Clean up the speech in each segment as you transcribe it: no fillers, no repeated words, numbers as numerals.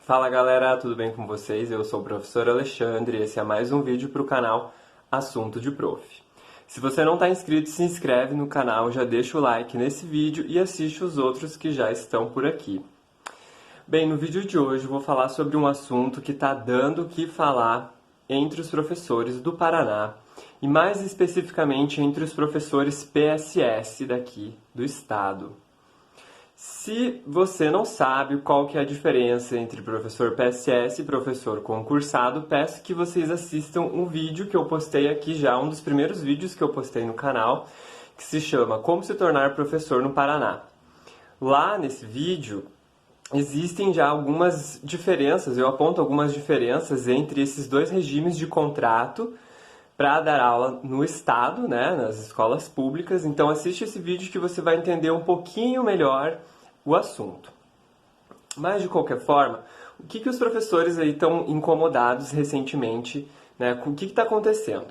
Fala galera, tudo bem com vocês? Eu sou o professor Alexandre e esse é mais um vídeo para o canal Assunto de Prof. Se você não está inscrito, se inscreve no canal, já deixa o like nesse vídeo e assiste os outros que já estão por aqui. Bem, no vídeo de hoje eu vou falar sobre um assunto que está dando o que falar entre os professores do Paraná e mais especificamente entre os professores PSS daqui do estado. Se você não sabe qual que é a diferença entre professor PSS e professor concursado, peço que vocês assistam um vídeo que eu postei aqui já, um dos primeiros vídeos que eu postei no canal, que se chama Como se tornar professor no Paraná. Lá nesse vídeo existem já algumas diferenças, eu aponto algumas diferenças entre esses dois regimes de contrato para dar aula no estado, né, nas escolas públicas. Então assiste esse vídeo que você vai entender um pouquinho melhor o assunto. Mas de qualquer forma, o que os professores aí estão incomodados recentemente, né, com o que está acontecendo?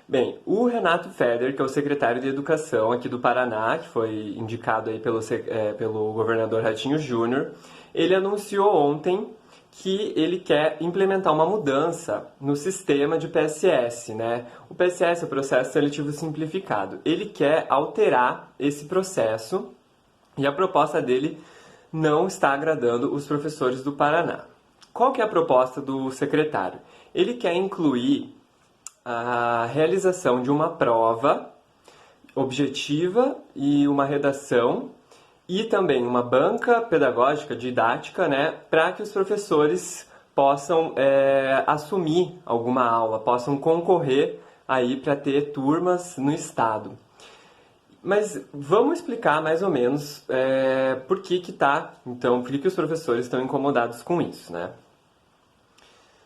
Bem, o Renato Feder, que é o secretário de Educação aqui do Paraná, que foi indicado aí pelo governador Ratinho Júnior, ele anunciou ontem que ele quer implementar uma mudança no sistema de PSS, né? O PSS é o Processo Seletivo Simplificado. Ele quer alterar esse processo e a proposta dele não está agradando os professores do Paraná. Qual que é a proposta do secretário? Ele quer incluir a realização de uma prova objetiva e uma redação e também uma banca pedagógica, didática, né, para que os professores possam assumir alguma aula, possam concorrer aí para ter turmas no estado. Mas vamos explicar mais ou menos por que os professores estão incomodados com isso, né?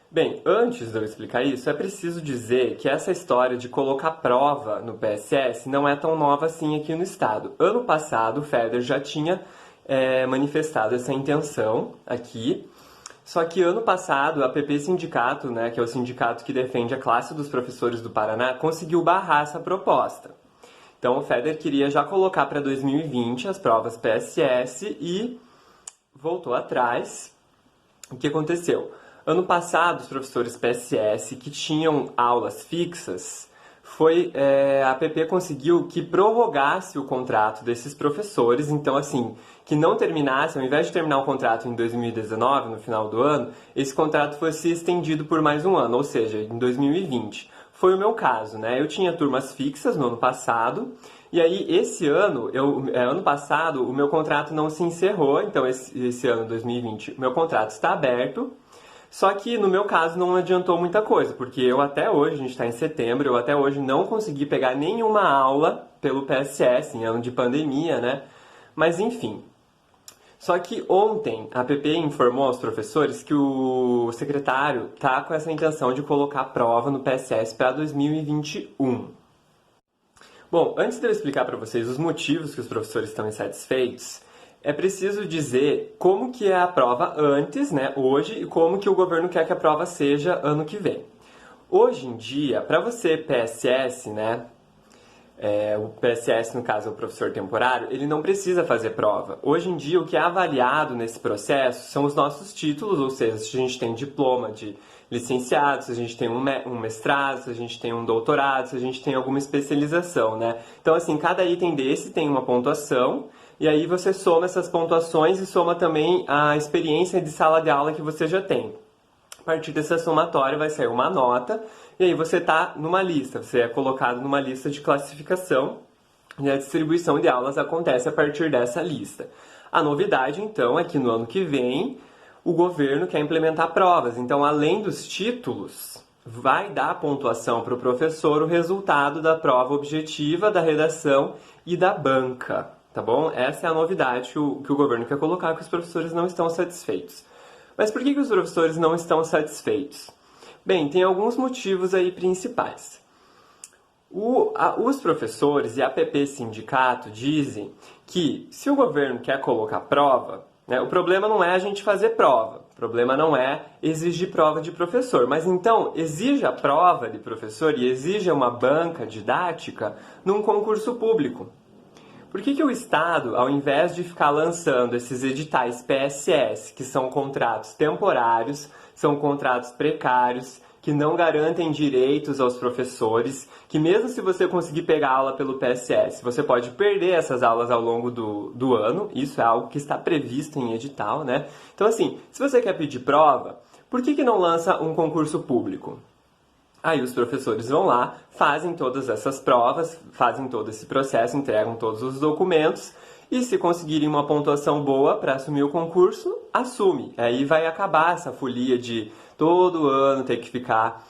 Bem, antes de eu explicar isso, é preciso dizer que essa história de colocar prova no PSS não é tão nova assim aqui no estado. Ano passado, o Feder já tinha manifestado essa intenção aqui, só que ano passado a PP Sindicato, né, que é o sindicato que defende a classe dos professores do Paraná, conseguiu barrar essa proposta. Então o Feder queria já colocar para 2020 as provas PSS e voltou atrás. O que aconteceu? Ano passado, os professores PSS que tinham aulas fixas, a PP conseguiu que prorrogasse o contrato desses professores, então assim, que não terminasse, ao invés de terminar o contrato em 2019, no final do ano, esse contrato fosse estendido por mais um ano, ou seja, em 2020. Foi o meu caso, né? Eu tinha turmas fixas no ano passado, e aí esse ano, ano passado, o meu contrato não se encerrou, então esse ano, 2020, o meu contrato está aberto. Só que no meu caso não adiantou muita coisa, porque eu até hoje, a gente está em setembro, eu até hoje não consegui pegar nenhuma aula pelo PSS, em ano de pandemia, né? Mas enfim. Só que ontem a PP informou aos professores que o secretário está com essa intenção de colocar prova no PSS para 2021. Bom, antes de eu explicar para vocês os motivos que os professores estão insatisfeitos, é preciso dizer como que é a prova antes, né, hoje, e como que o governo quer que a prova seja ano que vem. Hoje em dia, para você PSS, né, o PSS no caso é o professor temporário, ele não precisa fazer prova. Hoje em dia o que é avaliado nesse processo são os nossos títulos, ou seja, se a gente tem diploma de licenciado, se a gente tem um mestrado, se a gente tem um doutorado, se a gente tem alguma especialização, né? Então assim, cada item desse tem uma pontuação. E aí você soma essas pontuações e soma também a experiência de sala de aula que você já tem. A partir dessa somatória vai sair uma nota, e aí você está numa lista, você é colocado numa lista de classificação, e a distribuição de aulas acontece a partir dessa lista. A novidade, então, é que no ano que vem o governo quer implementar provas, então além dos títulos, vai dar pontuação para o professor o resultado da prova objetiva, da redação e da banca. Tá bom? Essa é a novidade que o governo quer colocar, que os professores não estão satisfeitos. Mas por que os professores não estão satisfeitos? Bem, tem alguns motivos aí principais. Os professores e a PP Sindicato dizem que se o governo quer colocar prova, né, o problema não é a gente fazer prova, o problema não é exigir prova de professor, mas então exija a prova de professor e exija uma banca didática num concurso público. Por que que o Estado, ao invés de ficar lançando esses editais PSS, que são contratos temporários, são contratos precários, que não garantem direitos aos professores, que mesmo se você conseguir pegar aula pelo PSS, você pode perder essas aulas ao longo do ano, isso é algo que está previsto em edital, né? Então assim, se você quer pedir prova, por que que não lança um concurso público? Aí os professores vão lá, fazem todas essas provas, fazem todo esse processo, entregam todos os documentos e se conseguirem uma pontuação boa para assumir o concurso, assume. Aí vai acabar essa folia de todo ano ter que ficar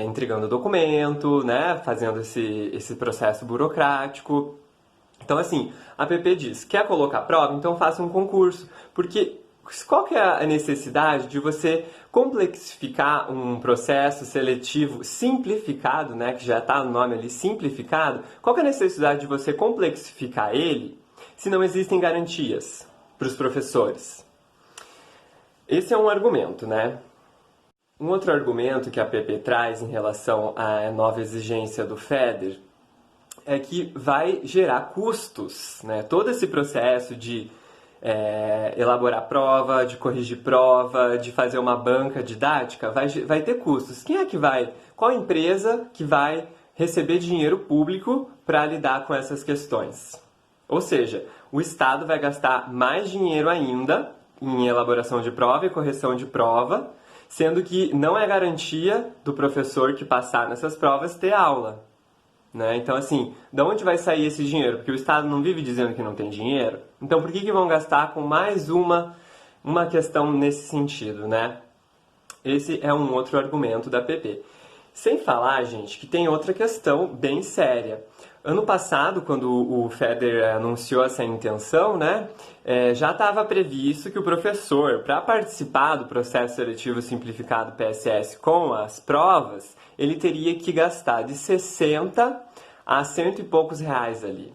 entregando documento, né, fazendo esse processo burocrático. Então assim, a PP diz, quer colocar prova? Então faça um concurso, porque qual que é a necessidade de você complexificar um processo seletivo simplificado, né, que já está no nome ali, simplificado? Qual que é a necessidade de você complexificar ele se não existem garantias para os professores? Esse é um argumento, né? Um outro argumento que a PP traz em relação à nova exigência do FEDER é que vai gerar custos, né? Todo esse processo de elaborar prova, de corrigir prova, de fazer uma banca didática, vai ter custos. Quem é que vai? Qual empresa que vai receber dinheiro público para lidar com essas questões? Ou seja, o Estado vai gastar mais dinheiro ainda em elaboração de prova e correção de prova, sendo que não é garantia do professor que passar nessas provas ter aula. Né? Então, assim, de onde vai sair esse dinheiro? Porque o Estado não vive dizendo que não tem dinheiro. Então, por que vão gastar com mais uma questão nesse sentido, né? Esse é um outro argumento da PP. Sem falar, gente, que tem outra questão bem séria. Ano passado, quando o FEDER anunciou essa intenção, né, já estava previsto que o professor, para participar do processo seletivo simplificado PSS com as provas, ele teria que gastar de 60 a cento e poucos reais ali.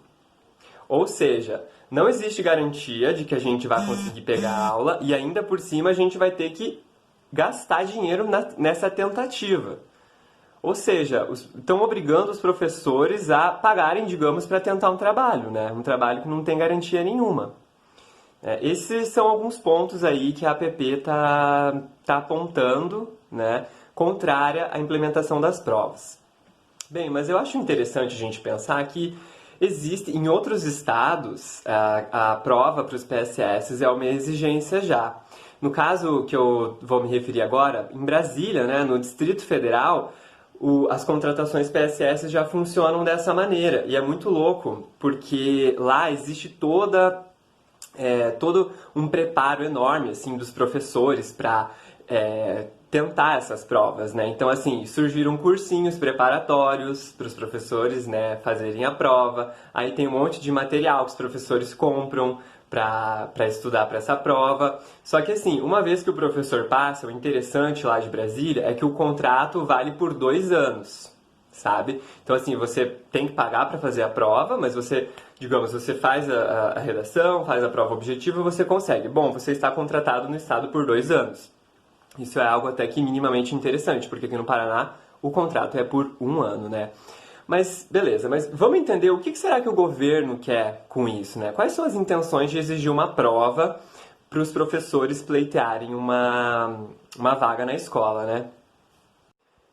Ou seja, não existe garantia de que a gente vai conseguir pegar a aula e ainda por cima a gente vai ter que gastar dinheiro nessa tentativa. Ou seja, estão obrigando os professores a pagarem, digamos, para tentar um trabalho, né? Um trabalho que não tem garantia nenhuma. Esses são alguns pontos aí que a APP está apontando, né, contrária à implementação das provas. Bem, mas eu acho interessante a gente pensar que existe, em outros estados, a prova para os PSS é uma exigência já. No caso que eu vou me referir agora, em Brasília, né, no Distrito Federal, as contratações PSS já funcionam dessa maneira. E é muito louco, porque lá existe todo um preparo enorme assim, dos professores para tentar essas provas, né? Então, assim, surgiram cursinhos preparatórios para os professores, né, fazerem a prova. Aí tem um monte de material que os professores compram para estudar para essa prova. Só que, assim, uma vez que o professor passa, o interessante lá de Brasília é que o contrato vale por 2 anos, sabe? Então, assim, você tem que pagar para fazer a prova, mas você, digamos, você faz a redação, faz a prova objetiva e você consegue. Bom, você está contratado no estado por 2 anos. Isso é algo até que minimamente interessante, porque aqui no Paraná o contrato é por 1 ano, né? Mas, beleza, mas vamos entender o que será que o governo quer com isso, né? Quais são as intenções de exigir uma prova para os professores pleitearem uma vaga na escola, né?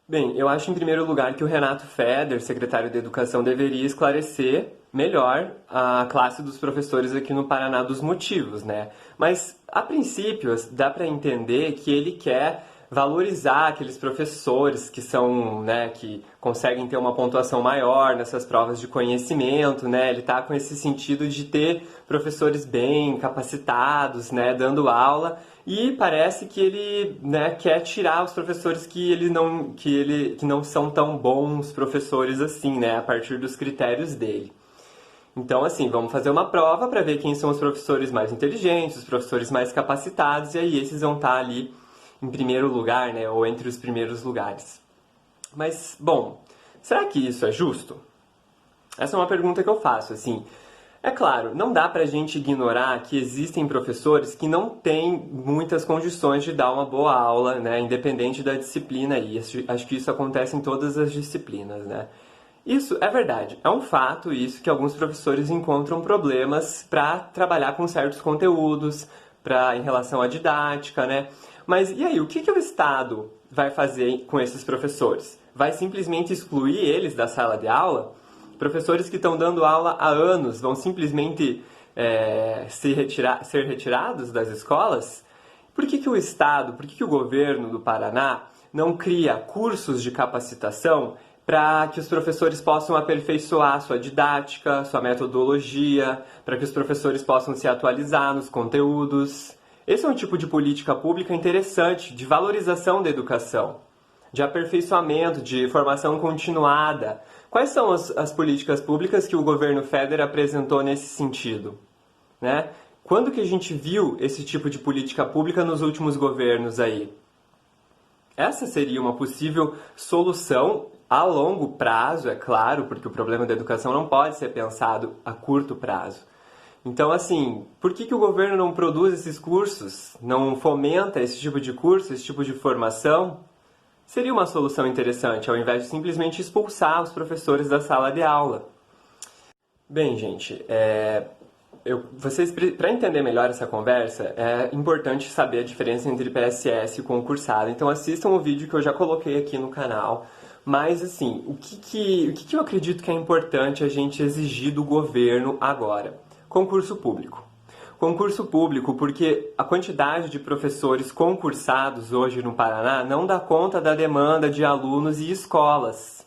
Bem, eu acho em primeiro lugar que o Renato Feder, secretário de Educação, deveria esclarecer melhor a classe dos professores aqui no Paraná dos motivos, né? Mas, a princípio, dá para entender que ele quer valorizar aqueles professores que são, né, que conseguem ter uma pontuação maior nessas provas de conhecimento, né? Ele está com esse sentido de ter professores bem capacitados, né, dando aula, e parece que ele, né, quer tirar os professores que não são tão bons professores assim, né, a partir dos critérios dele. Então, assim, vamos fazer uma prova para ver quem são os professores mais inteligentes, os professores mais capacitados, e aí esses vão estar ali em primeiro lugar, né, ou entre os primeiros lugares. Mas, bom, será que isso é justo? Essa é uma pergunta que eu faço, assim. É claro, não dá pra gente ignorar que existem professores que não têm muitas condições de dar uma boa aula, né, independente da disciplina aí. Acho que isso acontece em todas as disciplinas, né? Isso é verdade, é um fato isso que alguns professores encontram problemas para trabalhar com certos conteúdos, em relação à didática, né? Mas e aí, o que o Estado vai fazer com esses professores? Vai simplesmente excluir eles da sala de aula? Professores que estão dando aula há anos vão simplesmente ser retirados das escolas? Por que o Estado, por que o governo do Paraná não cria cursos de capacitação para que os professores possam aperfeiçoar sua didática, sua metodologia, para que os professores possam se atualizar nos conteúdos? Esse é um tipo de política pública interessante, de valorização da educação, de aperfeiçoamento, de formação continuada. Quais são as políticas públicas que o governo Federer apresentou nesse sentido? Né? Quando que a gente viu esse tipo de política pública nos últimos governos aí? Essa seria uma possível solução a longo prazo, é claro, porque o problema da educação não pode ser pensado a curto prazo. Então, assim, por que o governo não produz esses cursos, não fomenta esse tipo de curso, esse tipo de formação? Seria uma solução interessante, ao invés de simplesmente expulsar os professores da sala de aula. Bem, gente, para entender melhor essa conversa, é importante saber a diferença entre PSS e concursado. Então assistam o vídeo que eu já coloquei aqui no canal. Mas, assim, o que eu acredito que é importante a gente exigir do governo agora? Concurso público. Concurso público porque a quantidade de professores concursados hoje no Paraná não dá conta da demanda de alunos e escolas,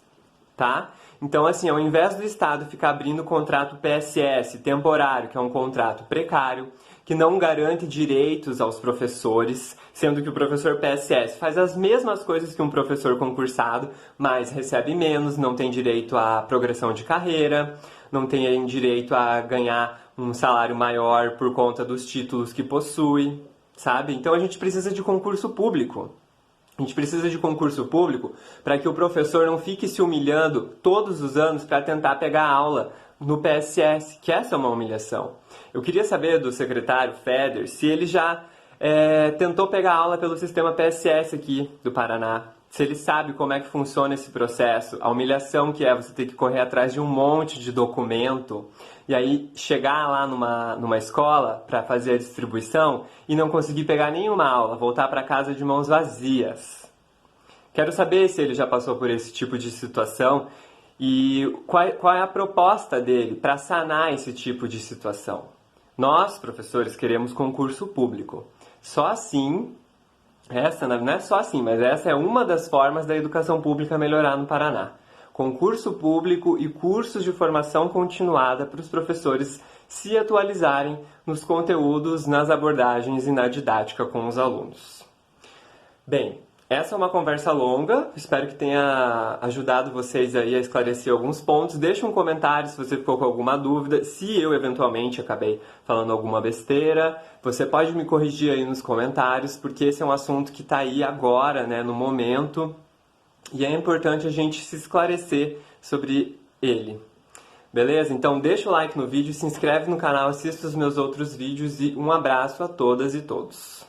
tá? Então, assim, ao invés do Estado ficar abrindo contrato PSS temporário, que é um contrato precário, que não garante direitos aos professores, sendo que o professor PSS faz as mesmas coisas que um professor concursado, mas recebe menos, não tem direito à progressão de carreira, não tem direito a ganhar um salário maior por conta dos títulos que possui, sabe? Então a gente precisa de concurso público. A gente precisa de concurso público para que o professor não fique se humilhando todos os anos para tentar pegar aula no PSS, que essa é uma humilhação. Eu queria saber do secretário Federer se ele já tentou pegar aula pelo sistema PSS aqui do Paraná, se ele sabe como é que funciona esse processo, a humilhação que é você ter que correr atrás de um monte de documento e aí chegar lá numa escola para fazer a distribuição e não conseguir pegar nenhuma aula, voltar para casa de mãos vazias. Quero saber se ele já passou por esse tipo de situação e qual é a proposta dele para sanar esse tipo de situação. Nós, professores, queremos concurso público. Só assim, não é só assim, mas essa é uma das formas da educação pública melhorar no Paraná. Concurso público e cursos de formação continuada para os professores se atualizarem nos conteúdos, nas abordagens e na didática com os alunos. Bem, essa é uma conversa longa, espero que tenha ajudado vocês aí a esclarecer alguns pontos. Deixe um comentário se você ficou com alguma dúvida, se eu eventualmente acabei falando alguma besteira. Você pode me corrigir aí nos comentários, porque esse é um assunto que está aí agora, né, no momento, e é importante a gente se esclarecer sobre ele. Beleza? Então deixa o like no vídeo, se inscreve no canal, assista os meus outros vídeos e um abraço a todas e todos.